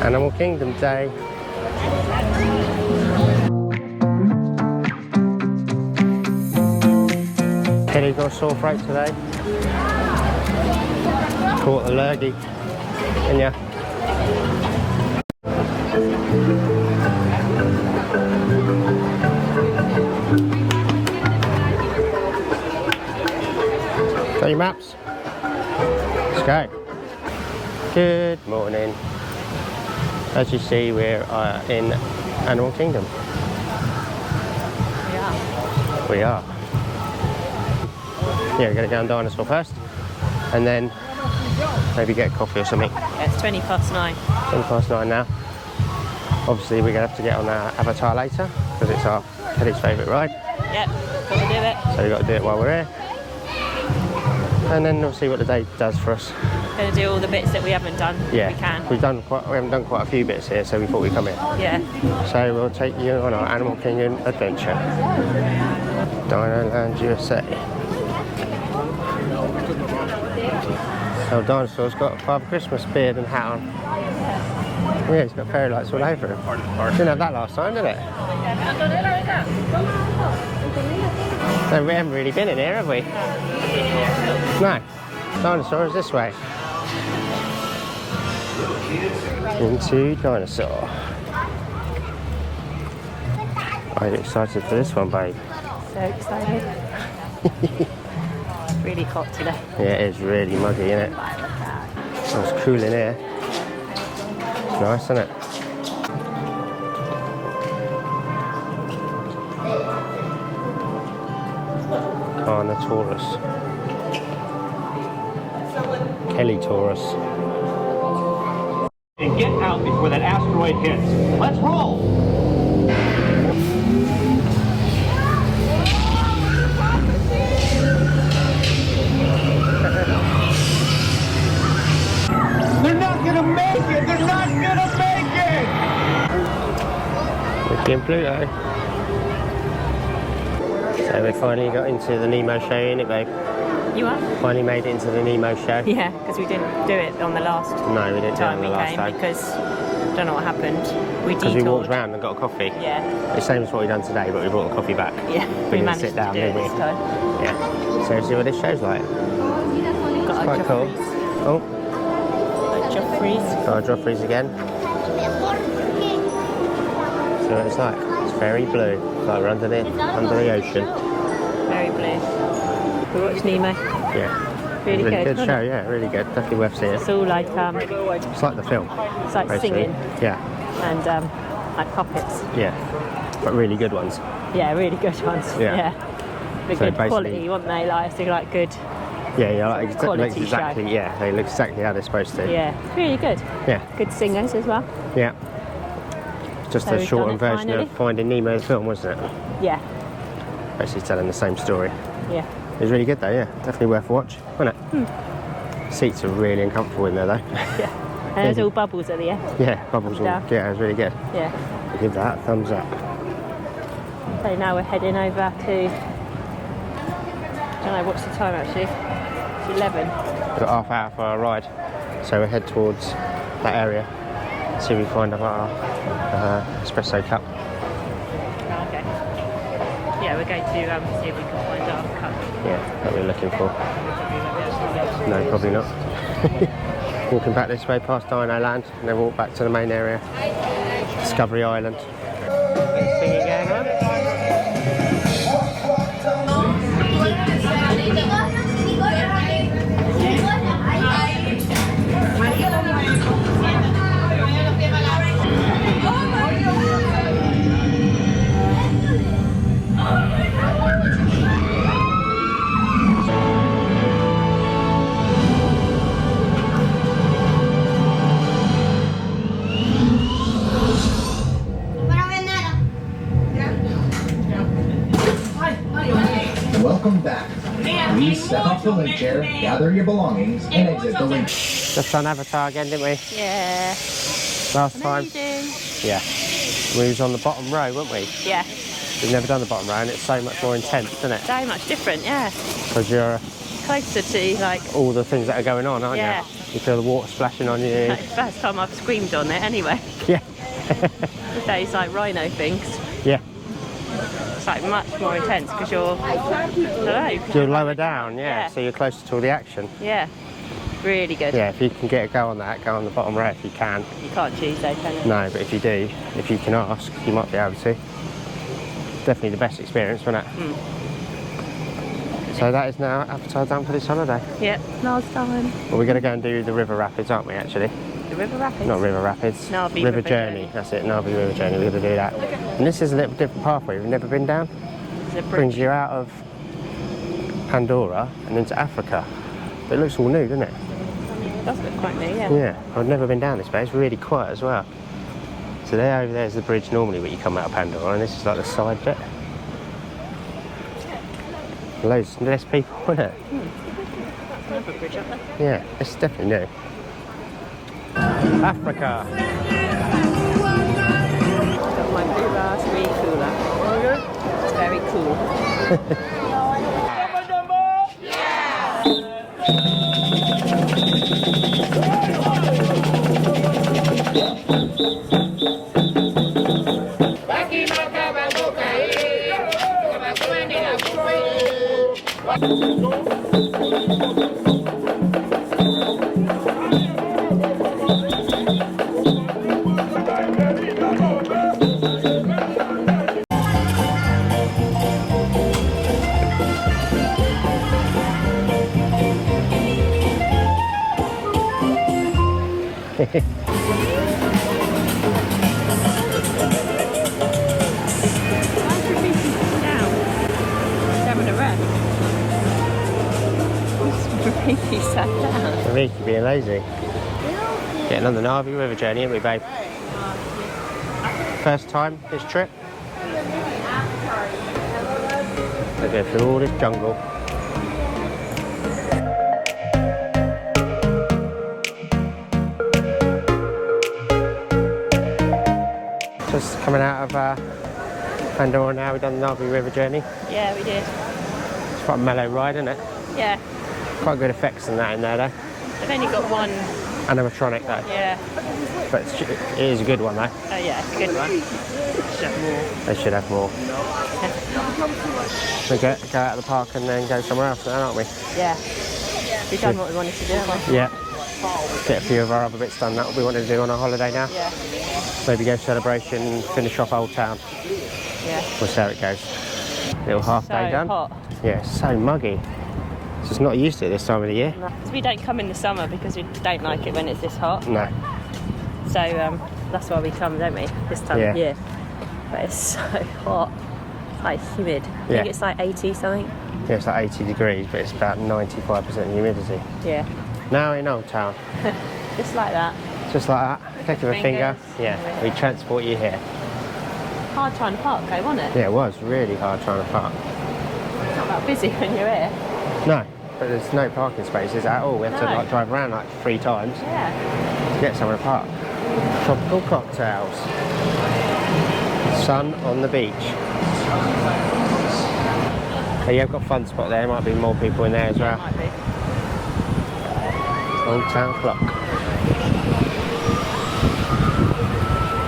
Animal Kingdom Day. Kelly got a sore throat today. Caught a lurgy. And yeah. Got your maps? Let's go. Good morning. As you see, we're in Animal Kingdom. We are. Yeah, we're going to go on Dinosaur first, and then maybe get a coffee or something. Yeah, it's 20 past 9. 20 past 9 now. Obviously, we're going to have to get on our Avatar later, because it's our Kelly's favourite ride. Yep, got to do it. So we've got to do it while we're here. And then we'll see what the day does for us. Going to do all the bits that we haven't done. Yeah, we can. we haven't done quite a few bits here, so we thought we'd come in. Yeah. So we'll take you on our Animal Kingdom adventure. Dinoland, USA. Oh, Dinosaur's got a Father Christmas beard and hat on. Yeah, he's got fairy lights all over him. Didn't have that last time, did it? No, we haven't really been in here, have we? No. Dinosaur is this way. Into Dinosaur. Are you excited for this one, babe? So excited. It's really hot today. Yeah, it is really muggy, isn't it? It's cool in here. It's nice, isn't it? Carnotaurus. Kelly Taurus. And get out before that asteroid hits. Let's roll! They're not gonna make it! They're not gonna make it! Mickey and Pluto. So we finally got into the Nemo show, innit, babe? You are? Finally made it into the Nemo show. Yeah, because we didn't do it on the last No, we didn't do it on time the we last came time. because I don't know what happened. We Because we walked detoured. around and got a coffee. Yeah. The same as what we done today, but we brought the coffee back. Yeah. We We didn't managed sit down, to do did it we? this time. Yeah. So see what this show's like. Got Quite our cool. Joffreys. Oh, Got Joffreys. got our Joffreys again. See what it's like. It's very blue. It's like we're under the ocean. Very blue. We watched Nemo. Yeah. Really good. Good wasn't show, it? yeah, really good. Definitely worth seeing. It's all like It's like the film. it's like basically. singing Yeah, and like puppets. yeah. But really good ones. Yeah, really good ones. Yeah. But So good basically- quality, weren't they? Like I think like good. Yeah, like Quality exactly. show. Yeah, they look exactly how they're supposed to. Yeah, really good. Yeah, Good singers as well. yeah. Just So a we've shortened done it version finally. of Finding Nemo the film, wasn't it? Yeah, Basically telling the same story. yeah. It was really good though, yeah. Definitely worth a watch, wasn't it? Seats are really uncomfortable in there though. Yeah. And there's all bubbles at the end. Yeah, bubbles all. Down. Yeah, it was really good. Yeah. Give that a thumbs up. So now we're heading over to, I don't know, what's the time actually? It's 11. We've got half hour for our ride, so we'll head towards that area. See if we find our espresso cup. Okay. Yeah, we're going to see if we can find our cup. Yeah, that we're looking for. No, probably not. Walking back this way past Dino Land and then walk back to the main area. Discovery Island. Singing going on? Welcome back. Please step off the link chair, gather your belongings, and exit the link. Just on Avatar again, didn't we? Yeah. Last time. Amazing. Yeah. We was on the bottom row, weren't we? Yeah. We've never done the bottom row and it's so much more intense, isn't it? So much different, yeah. Because you're closer to like all the things that are going on, aren't Yeah. you? You feel the water splashing on you. like, first time I've screamed on it anyway. Yeah. Those like rhino things. Yeah. It's like much more intense because you're low. You're lower down, yeah, Yeah. so you're closer to all the action. Yeah. Really good. Yeah, if you can get a go on that, go on the bottom row if you can. You can't choose though, can you? No, but if you do, if you can ask, you might be able to. Definitely the best experience, wasn't it? Mm. So that is now appetite done for this holiday. Yeah, last time. Well, we're going to go and do the river rapids, aren't we, actually? The river rapids? Not river rapids. Navi river River journey. Journey. That's it, Navi River Journey. We're going to do that. And this is a little different pathway we've never been down. It's a Brings bridge. you out of Pandora and into Africa. It looks all new, doesn't it? It does look quite new, yeah. Yeah, I've never been down this way. It's really quiet as well. So there, over there is the bridge normally when you come out of Pandora, and this is like the side bit. Loads less people, isn't it? Another bridge up there. Yeah, it's definitely new. Africa. Got my blue raspberry cooler. It's very cool. He sat down. Ricky being lazy. Getting on the Navi River journey, aren't we, babe? First time this trip. We go through all this jungle. Just coming out of Pandora now, we've done the Navi River journey. Yeah, we did. It's quite a mellow ride, isn't it? Yeah. Quite good effects and that in there though. They've only got one. Animatronic though. Yeah. But it is a good one though. Oh yeah, it's a good one. Should have more. They should have more. We go out of the park and then go somewhere else now, aren't we? Yeah. We've done what we wanted to do, haven't we? Yeah. Get a few of our other bits done. That's what we wanted to do on our holiday now. Yeah. Maybe go celebration, finish off Old Town. Yeah. We'll see how it goes. Little half So day done. hot. Yeah, it's so muggy. It's just not used to it this time of the year. No. So we don't come in the summer because we don't like it when it's this hot. No. So that's why we come, don't we? This time of year. But it's so hot. It's like humid. I think it's like 80 something. Yeah, it's like 80 degrees, but it's about 95% humidity. Yeah. Now in Old Town. Just like that. Just like that. Click of a finger. Yeah, we transport you here. Hard trying to park though, wasn't it? Yeah, it was really hard trying to park. It's not that busy when you're here. No, but there's no parking spaces at all. We have to like drive around like 3 times Yeah. to get somewhere to park. Tropical cocktails. Sun on the beach. Hey, you've got a fun spot there. Might be more people in there as well. Might be. Old Town clock.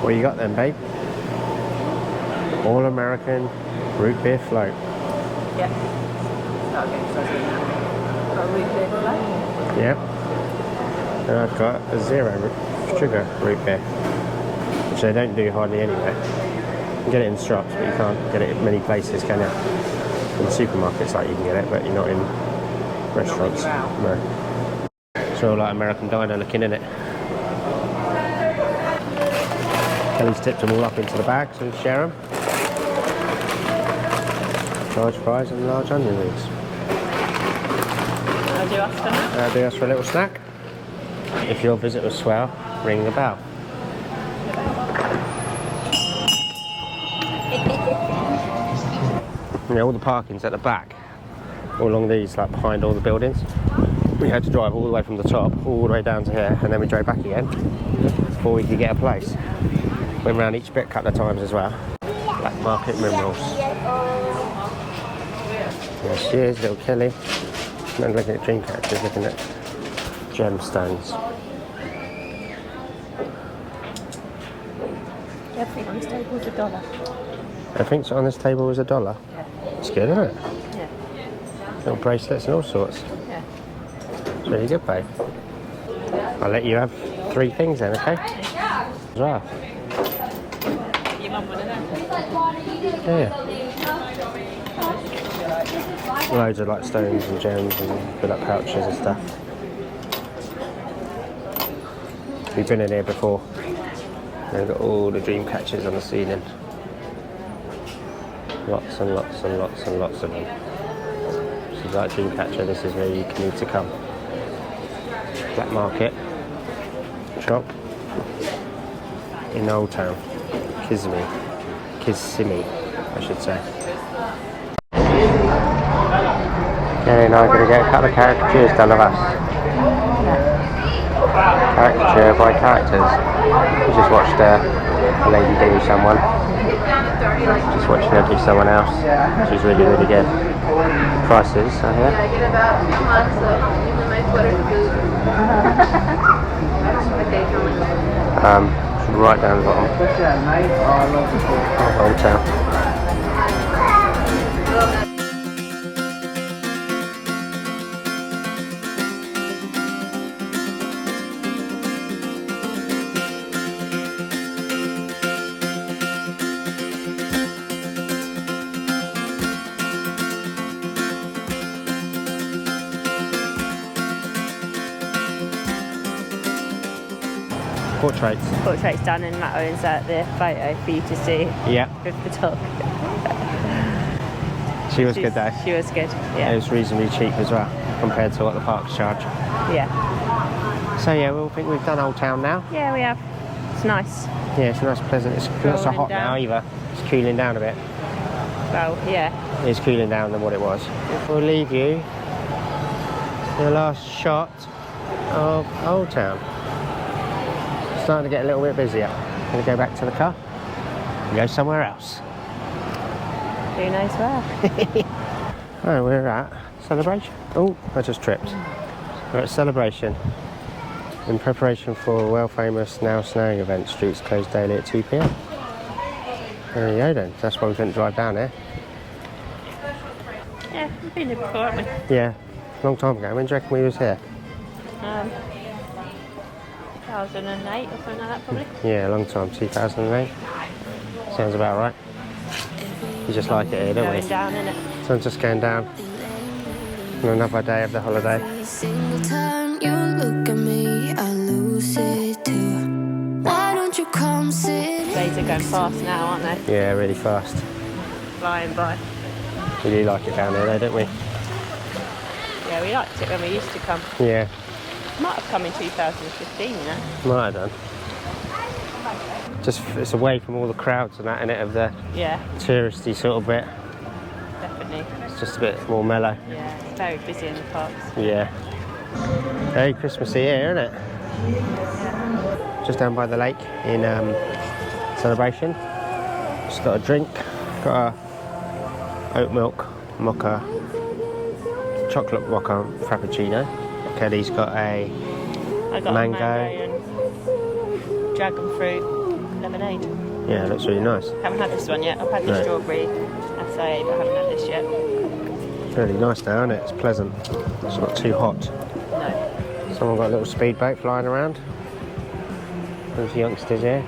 What you got then, babe? All American root beer float. Yeah. Start getting fuzzy now. Got a root beer float. Yep. And I've got a 0 sugar root beer, which they don't do hardly anywhere. You can get it in shops, but you can't get it in many places, can you? In supermarkets, like you can get it, but you're not in restaurants. No. It's all like American Diner looking, in it. Kelly's tipped them all up into the bags and share them. Large fries and large onion rings. I'll do us for now. Do us for a little snack. If your visit was swell, ring the bell. Yeah, all the parking's at the back, all along these, like behind all the buildings. We had to drive all the way from the top, all the way down to here, and then we drove back again before we could get a place. Went around each bit a couple of times as well. Black Market Minerals. There she is, little Kelly. I'm looking at dream catchers, looking at gemstones. Everything on this table is $1. Everything on this table was $1. Yeah. It's good, isn't it? Yeah. Little bracelets and all sorts. Yeah. It's really good, babe. I'll let you have 3 things then, okay? As well. Your mum wanna know? Yeah. Loads of like stones and gems and fill up pouches and stuff. We've been in here before. They've got all the dream catchers on the ceiling. Lots and lots and lots and lots of them. If you like dream catcher, this is where you need to come. Black market shop in Old Town. Kissimmee, I should say. Gary and I are going to get a couple of caricatures done of us. Caricature by characters. We just watched a lady do someone. Just watching her do someone else. She's really, really good. The prices are here. Right down the bottom. Old Town. Portraits done and Matt will insert the photo for you to see. Yeah. With the dog. She was good though. She was good, yeah. It was reasonably cheap as well, compared to what the parks charge. Yeah. So yeah, we all think we've done Old Town now. Yeah, we have. It's nice. Yeah, it's nice, pleasant. It's not so hot now either. It's cooling down a bit. Well, yeah. It's cooling down than what it was. We'll leave you the last shot of Old Town. Starting to get a little bit busier. I'm going to go back to the car and go somewhere else. Who knows where? Oh, we're at Celebration. Oh, I just tripped. We're at Celebration in preparation for a world famous now snowing event. Streets closed daily at 2 p.m. There you go then. That's why we couldn't drive down there. Yeah, we've been here before, haven't we? Yeah, long time ago. When do you reckon we was here? 2008 or something like that, probably. Yeah, a long time. 2008. Sounds about right. You just like it here, don't we? Going down, innit? So I'm just going down on another day of the holiday. Every single time you look at me, I lose it too. Why don't you come sit? Days are going fast now, aren't they? Yeah, really fast. Flying by. We do like it down there though, don't we? Yeah, we liked it when we used to come. Yeah. Might have come in 2015, you know. Might have done. Just, it's away from all the crowds and that, innit, of the touristy sort of bit. Definitely. It's just a bit more mellow. Yeah, it's very busy in the parks. Yeah. Very Christmassy here, isn't it? Yeah. Just down by the lake in Celebration. Just got a drink. Got a oat milk mocha, chocolate mocha frappuccino. Kelly's got a mango and dragon fruit lemonade. Yeah, it looks really nice. Haven't had this one yet. I've had the strawberry acai, but I haven't had this yet. It's really nice now, isn't it? It's pleasant. It's not too hot. No. Someone got a little speedboat flying around. There's youngsters here.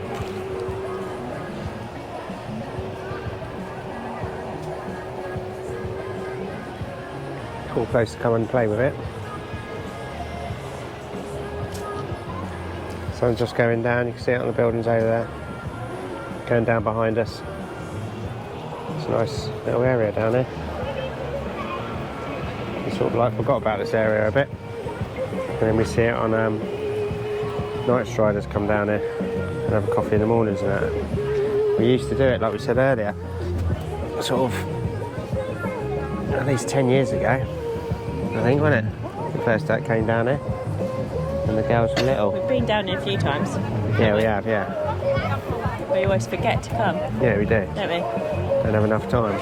Cool place to come and play with it. Sun's just going down, you can see it on the buildings over there. Going down behind us. It's a nice little area down here. We sort of like forgot about this area a bit. And then we see it on night striders come down here and have a coffee in the mornings and that. We used to do it, like we said earlier, sort of at least 10 years ago, I think, wasn't it? The first that came down here. And the girls were little. We've been down here a few times. Yeah, we have, yeah. We always forget to come. Yeah, we do. Don't we? Don't have enough time.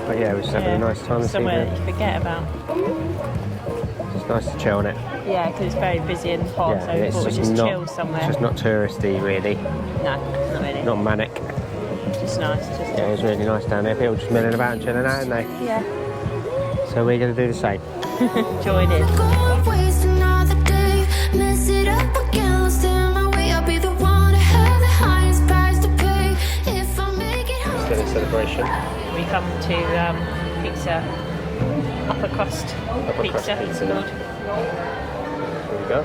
But yeah, we're just having a nice time this somewhere evening. that you forget about. It's nice to chill on it. Yeah, because it's very busy and hot, so we thought we'd just chill somewhere. It's just not touristy, really. No, not really. Not manic. Just nice. Yeah, it was really nice down there. People just milling about and chilling out, aren't they? Yeah. So we're going to do the same. Join in. Go waste another day, mess it up again, lost in my way. I'll be the one to have the highest price to pay if I make it home. Still in celebration. We come to pizza, upper crust pizza. It's called. Here we go.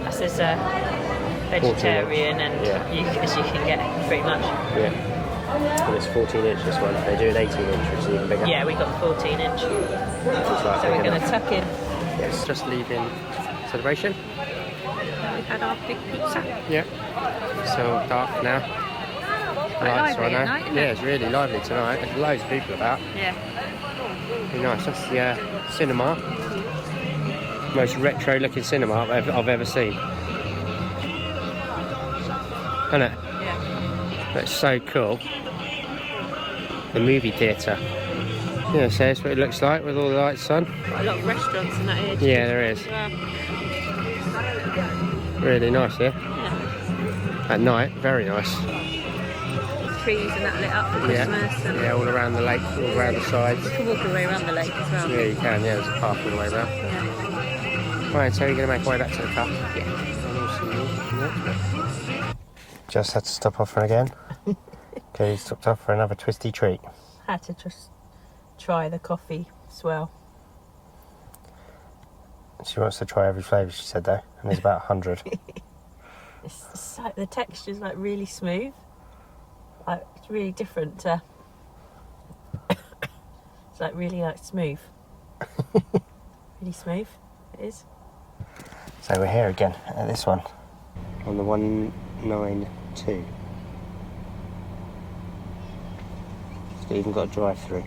That's as vegetarian and as you can get, pretty much. Yeah. And it's 14-inch this one. They do an 18-inch, which is even bigger. Yeah, we got 14-inch. So we're going to tuck in. Yes, just leaving celebration. We had our big pizza. Yeah. So dark now. Quite lively at night, isn't it? Yeah, it's really lively tonight. There's loads of people about. Yeah. Really nice. That's the cinema. Most retro looking cinema I've ever seen. Isn't it? Yeah. That's so cool. The movie theatre. Yeah, so that's what it looks like with all the lights on. Got a lot of restaurants in that area. Yeah, there is. Really nice, yeah? At night, very nice. Trees and that lit up for Christmas. And Yeah, all around the lake, all around the sides. you can walk all the way around the lake as well. Yeah, you can, yeah, there's a path all the way around. Yeah. Right, so you're going to make our way back to the car? Yeah. Just had to stop off again. Okay, he stopped off for another twisty treat. Had to just try the coffee swell. She wants to try every flavour, she said though, and there's about 100. It's like the texture's like really smooth. Like it's really different to it's like really like smooth. Really smooth it is. So we're here again at this one. On the 192. It's even got a drive-through.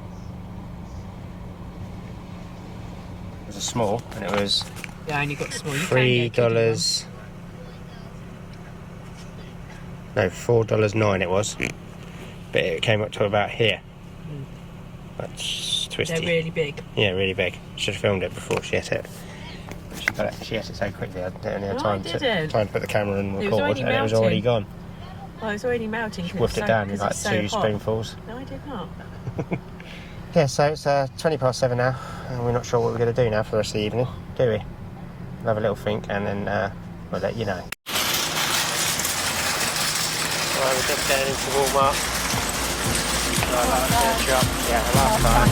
It was a small, and it was Yeah, only got small. $3. No, $4.09 it was. But it came up to about here. That's twisty. They're really big. Yeah, really big. Should have filmed it before she ate it. She ate it so quickly I didn't have time to put the camera and record, and it was already gone. Oh, it's already melting. She whipped it down in like two spoonfuls. No, I did not. Yeah, so it's 7:20 now, and we're not sure what we're going to do now for the rest of the evening, do we? We'll have a little think, and then we'll let you know. Right, we're just getting into Walmart. Yeah, last time.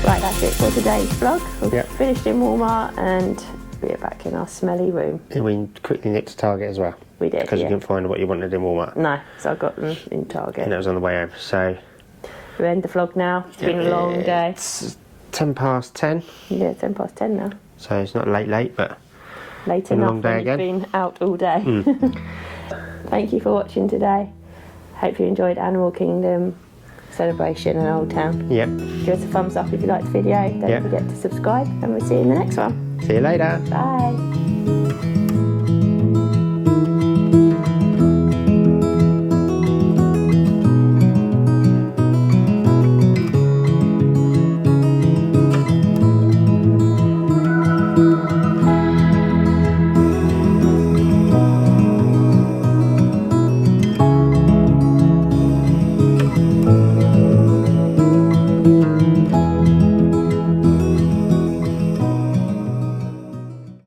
Right, that's it for today's vlog. We've Yep. finished in Walmart and we're back in our smelly room. We quickly nicked to Target as well. We did, Because yeah. you couldn't find what you wanted in Walmart. No, so I got them in Target. And it was on the way over, so... We end the vlog now. It's been a long day. It's 10:10. Yeah, 10:10 now. So it's not late, but... Late Been a enough long day when again. you've been out all day. Thank you for watching today. Hope you enjoyed Animal Kingdom Celebration in Old Town. Yep. Give us a thumbs up if you liked the video. Don't Yep. forget to subscribe and we'll see you in the next one. See you later. Bye.